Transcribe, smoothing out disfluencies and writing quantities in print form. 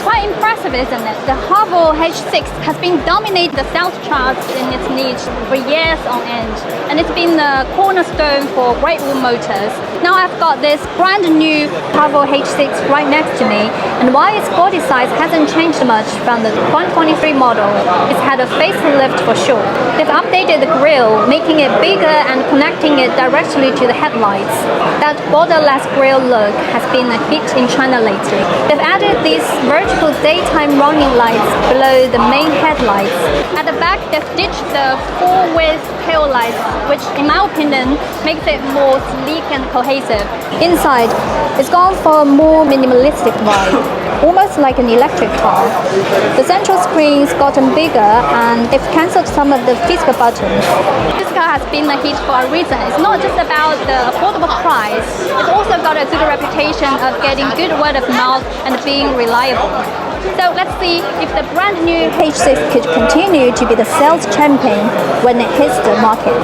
Quite impressive, isn't it? The Haval H6 has been dominating the sales charts in its niche for years on end, and it's been the cornerstone for Great Wall Motors. Now I've got this brand new Haval H6 right next to me, and while its body size hasn't changed much from the 123 model, it's had a facelift for sure. They've updated the grille, making it bigger and connecting it directly to the headlights. That borderless grille look has been a hit in China lately. They've added these vertical daytime running lights below the main headlights. At the back, they've ditched the full-width taillights, which in my opinion makes it more sleek and cohesive. Inside, it's gone for a more minimalistic vibe, almost like an electric car. The central screen's gotten bigger and they've cancelled some of the physical buttons. This car has been a hit for a reason. It's not just about the affordable price, it's also got a good reputation of getting good word of mouth and being reliable. So let's see if the brand new H6 could continue to be the sales champion when it hits the market.